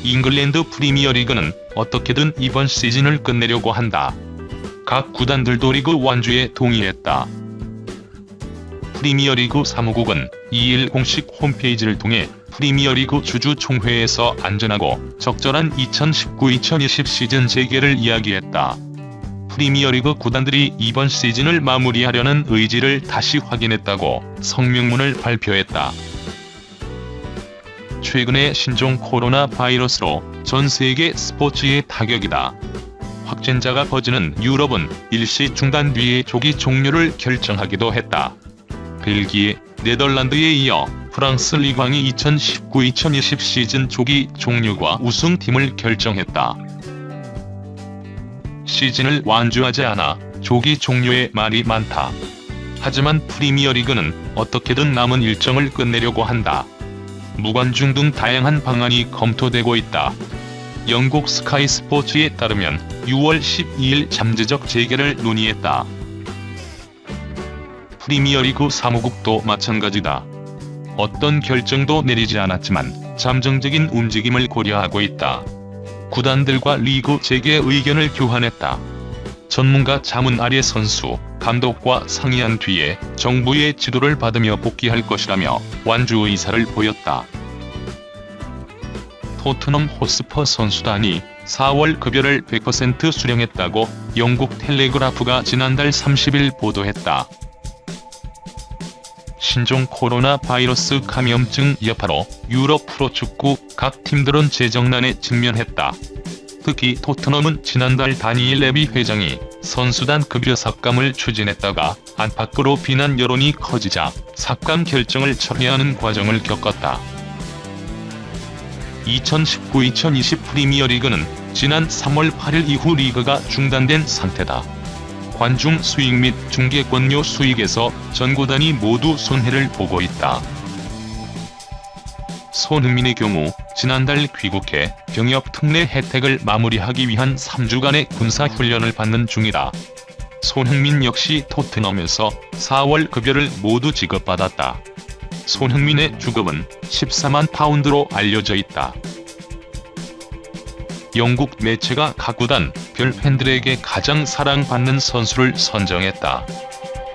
잉글랜드 프리미어리그는 어떻게든 이번 시즌을 끝내려고 한다. 각 구단들도 리그 완주에 동의했다. 프리미어리그 사무국은 2일 공식 홈페이지를 통해 프리미어리그 주주총회에서 안전하고 적절한 2019-2020 시즌 재개를 이야기했다. 프리미어리그 구단들이 이번 시즌을 마무리하려는 의지를 다시 확인했다고 성명문을 발표했다. 최근의 신종 코로나 바이러스로 전 세계 스포츠에 타격이다. 확진자가 퍼지는 유럽은 일시 중단 뒤에 조기 종료를 결정하기도 했다. 벨기에, 네덜란드에 이어 프랑스 리그왕이 2019-2020 시즌 조기 종료과 우승팀을 결정했다. 시즌을 완주하지 않아 조기 종료에 말이 많다. 하지만 프리미어리그는 어떻게든 남은 일정을 끝내려고 한다. 무관중 등 다양한 방안이 검토되고 있다. 영국 스카이 스포츠에 따르면 6월 12일 잠재적 재개를 논의했다. 프리미어리그 사무국도 마찬가지다. 어떤 결정도 내리지 않았지만 잠정적인 움직임을 고려하고 있다. 구단들과 리그 재개 의견을 교환했다. 전문가 자문 아래 선수, 감독과 상의한 뒤에 정부의 지도를 받으며 복귀할 것이라며 완주 의사를 보였다. 토트넘 호스퍼 선수단이 4월 급여를 100% 수령했다고 영국 텔레그라프가 지난달 30일 보도했다. 신종 코로나 바이러스 감염증 여파로 유럽 프로축구 각 팀들은 재정난에 직면했다. 특히 토트넘은 지난달 다니엘 레비 회장이 선수단 급여 삭감을 추진했다가 안팎으로 비난 여론이 커지자 삭감 결정을 처리하는 과정을 겪었다. 2019-2020 프리미어리그는 지난 3월 8일 이후 리그가 중단된 상태다. 관중 수익 및 중계권료 수익에서 전 구단이 모두 손해를 보고 있다. 손흥민의 경우 지난달 귀국해 병역 특례 혜택을 마무리하기 위한 3주간의 군사훈련을 받는 중이다. 손흥민 역시 토트넘에서 4월 급여를 모두 지급받았다. 손흥민의 주급은 14만 파운드로 알려져 있다. 영국 매체가 각 구단 별 팬들에게 가장 사랑받는 선수를 선정했다.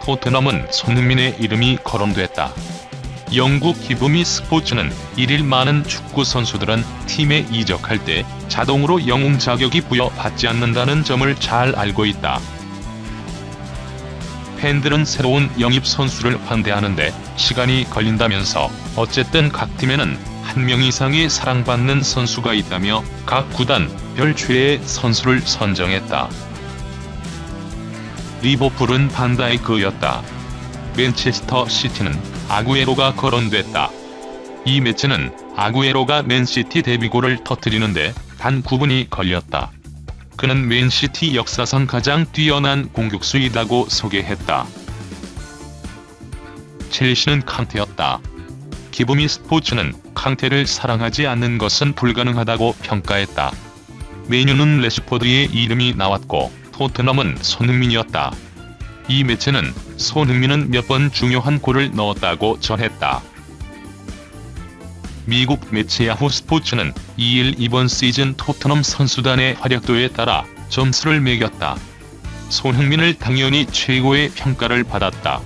토트넘은 손흥민의 이름이 거론됐다. 영국 기브미 스포츠는 일일 많은 축구 선수들은 팀에 이적할 때 자동으로 영웅 자격이 부여받지 않는다는 점을 잘 알고 있다. 팬들은 새로운 영입 선수를 환대하는데 시간이 걸린다면서 어쨌든 각 팀에는 한 명 이상의 사랑받는 선수가 있다며 각 구단 별 최애 선수를 선정했다. 리버풀은 반다이크였다. 맨체스터 시티는 아구에로가 거론됐다. 이 매체는 아구에로가 맨시티 데뷔골을 터뜨리는데 단 9분이 걸렸다. 그는 맨시티 역사상 가장 뛰어난 공격수이라고 소개했다. 첼시는 칸테였다. 기브미 스포츠는 칸테를 사랑하지 않는 것은 불가능하다고 평가했다. 메뉴는 레시포드의 이름이 나왔고 토트넘은 손흥민이었다. 이 매체는 손흥민은 몇 번 중요한 골을 넣었다고 전했다. 미국 매체 야후 스포츠는 2일 이번 시즌 토트넘 선수단의 활약도에 따라 점수를 매겼다. 손흥민을 당연히 최고의 평가를 받았다.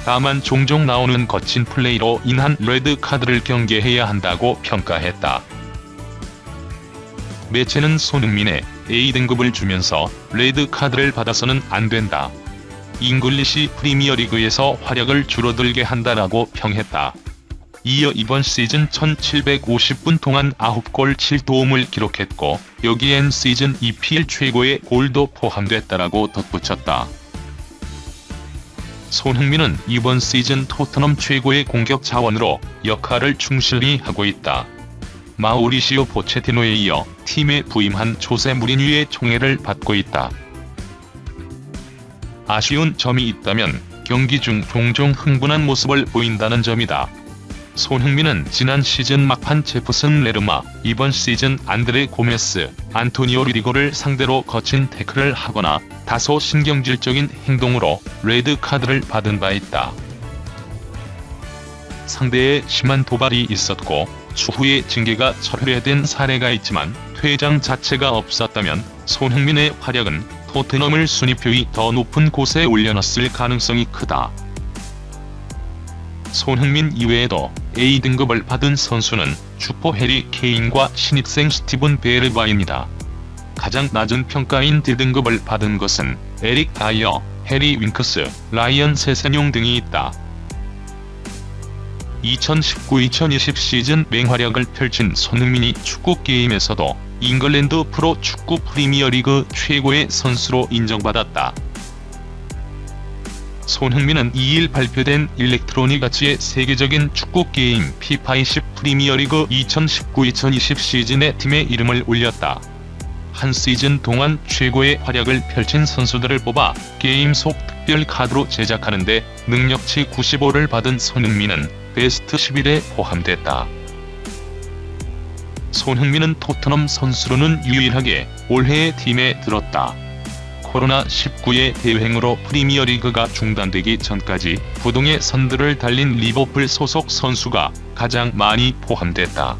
다만 종종 나오는 거친 플레이로 인한 레드카드를 경계해야 한다고 평가했다. 매체는 손흥민에 A등급을 주면서 레드카드를 받아서는 안 된다. 잉글리시 프리미어리그에서 활약을 줄어들게 한다라고 평했다. 이어 이번 시즌 1750분 동안 9골 7도움을 기록했고 여기엔 시즌 EPL 최고의 골도 포함됐다라고 덧붙였다. 손흥민은 이번 시즌 토트넘 최고의 공격 자원으로 역할을 충실히 하고 있다. 마우리시오 포체티노에 이어 팀에 부임한 조세 무리뉴의 총애를 받고 있다. 아쉬운 점이 있다면 경기 중 종종 흥분한 모습을 보인다는 점이다. 손흥민은 지난 시즌 막판 제프슨 레르마, 이번 시즌 안드레 고메스, 안토니오 루디거를 상대로 거친 태클을 하거나 다소 신경질적인 행동으로 레드카드를 받은 바 있다. 상대의 심한 도발이 있었고 추후에 징계가 철회된 사례가 있지만 퇴장 자체가 없었다면 손흥민의 활약은 토트넘을 순위표의 더 높은 곳에 올려놨을 가능성이 크다. 손흥민 이외에도 A등급을 받은 선수는 슈퍼 해리 케인과 신입생 스티븐 베르바입니다. 가장 낮은 평가인 D등급을 받은 것은 에릭 다이어, 해리 윙크스, 라이언 세세뇽 등이 있다. 2019-2020 시즌 맹활약을 펼친 손흥민이 축구 게임에서도 잉글랜드 프로 축구 프리미어리그 최고의 선수로 인정받았다. 손흥민은 2일 발표된 일렉트로닉 아츠의 세계적인 축구 게임 FIFA20 프리미어리그 2019-2020 시즌에 팀의 이름을 올렸다. 한 시즌 동안 최고의 활약을 펼친 선수들을 뽑아 게임 속 특별 카드로 제작하는데 능력치 95를 받은 손흥민은 베스트 11에 포함됐다. 손흥민은 토트넘 선수로는 유일하게 올해의 팀에 들었다. 코로나19의 대유행으로 프리미어리그가 중단되기 전까지 부동의 선두를 달린 리버풀 소속 선수가 가장 많이 포함됐다.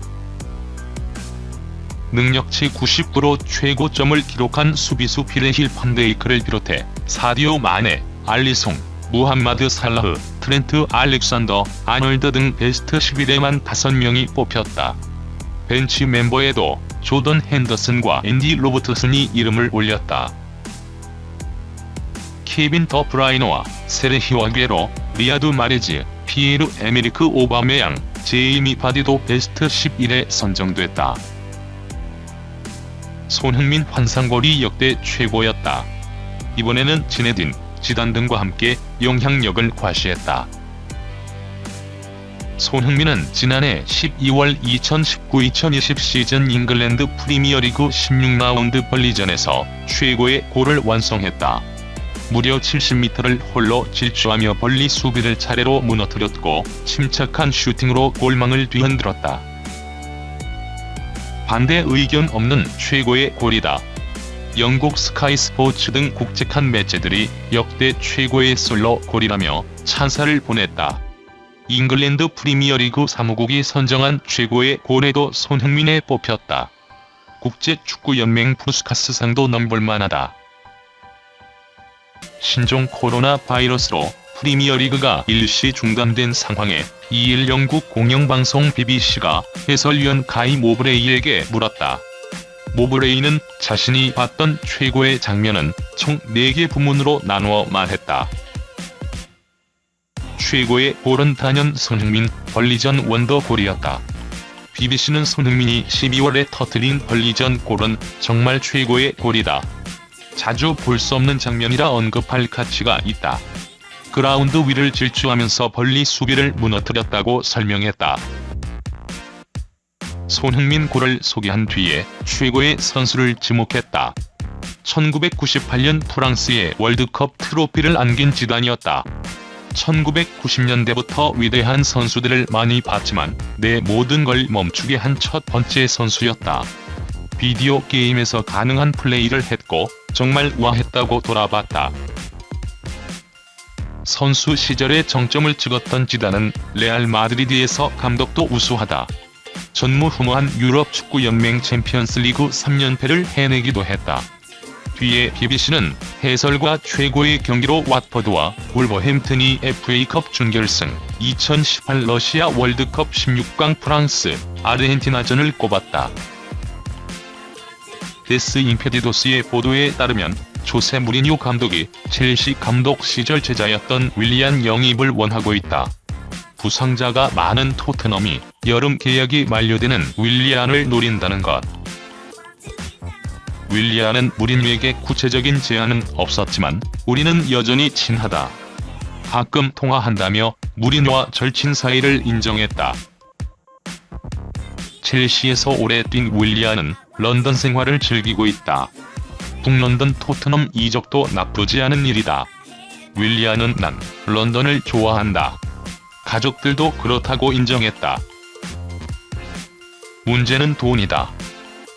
능력치 99로 최고점을 기록한 수비수 피레힐 판데이크를 비롯해 사디오 마네, 알리송, 무함마드 살라흐, 트렌트 알렉산더, 아놀드 등 베스트 11에만 5명이 뽑혔다. 벤치 멤버에도 조던 핸더슨과 앤디 로버트슨이 이름을 올렸다. 케빈 더 브라이너와 세르히오 아구에로, 리아드 마레즈, 피에르 에메리크 오바메양, 제이미 바디도 베스트 11에 선정됐다. 손흥민 환상골이 역대 최고였다. 이번에는 지네딘 지단 등과 함께 영향력을 과시했다. 손흥민은 지난해 12월 2019-2020 시즌 잉글랜드 프리미어리그 16라운드 벌리전에서 최고의 골을 완성했다. 무려 70m를 홀로 질주하며 벌리 수비를 차례로 무너뜨렸고 침착한 슈팅으로 골망을 뒤흔들었다. 반대 의견 없는 최고의 골이다. 영국 스카이 스포츠 등 국제칸 매체들이 역대 최고의 솔로 골이라며 찬사를 보냈다. 잉글랜드 프리미어리그 사무국이 선정한 최고의 골에도 손흥민에 뽑혔다. 국제축구연맹 푸스카스상도 넘볼만하다. 신종 코로나 바이러스로 프리미어리그가 일시 중단된 상황에 2일 영국 공영방송 BBC가 해설위원 가이 모브레이에게 물었다. 모브레이는 자신이 봤던 최고의 장면은 총 4개 부문으로 나누어 말했다. 최고의 골은 단연 손흥민 벌리전 원더골이었다. BBC는 손흥민이 12월에 터뜨린 벌리전 골은 정말 최고의 골이다. 자주 볼 수 없는 장면이라 언급할 가치가 있다. 그라운드 위를 질주하면서 벌리 수비를 무너뜨렸다고 설명했다. 손흥민 골을 소개한 뒤에 최고의 선수를 지목했다. 1998년 프랑스의 월드컵 트로피를 안긴 지단이었다. 1990년대부터 위대한 선수들을 많이 봤지만 내 모든 걸 멈추게 한 첫 번째 선수였다. 비디오 게임에서 가능한 플레이를 했고 정말 우아했다고 돌아봤다. 선수 시절에 정점을 찍었던 지단은 레알 마드리드에서 감독도 우수하다. 전무후무한 유럽 축구연맹 챔피언스리그 3연패를 해내기도 했다. 뒤에 BBC는 해설과 최고의 경기로 왓퍼드와 울버햄튼이 FA컵 준결승, 2018 러시아 월드컵 16강 프랑스, 아르헨티나전을 꼽았다. 데스 임페디도스의 보도에 따르면 조세 무리뉴 감독이 첼시 감독 시절 제자였던 윌리안 영입을 원하고 있다. 부상자가 많은 토트넘이 여름 계약이 만료되는 윌리안을 노린다는 것. 윌리안은 무리뉴에게 구체적인 제안은 없었지만 우리는 여전히 친하다. 가끔 통화한다며 무리뉴와 절친 사이를 인정했다. 첼시에서 오래 뛴 윌리안은 런던 생활을 즐기고 있다. 북런던 토트넘 이적도 나쁘지 않은 일이다. 윌리안은 난 런던을 좋아한다. 가족들도 그렇다고 인정했다. 문제는 돈이다.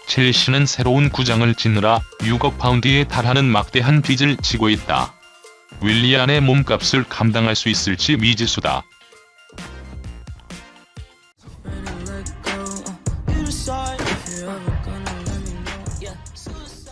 첼시는 새로운 구장을 짓느라 6억 파운드에 달하는 막대한 빚을 지고 있다. 윌리안의 몸값을 감당할 수 있을지 미지수다. you ever gonna let me know? Yeah.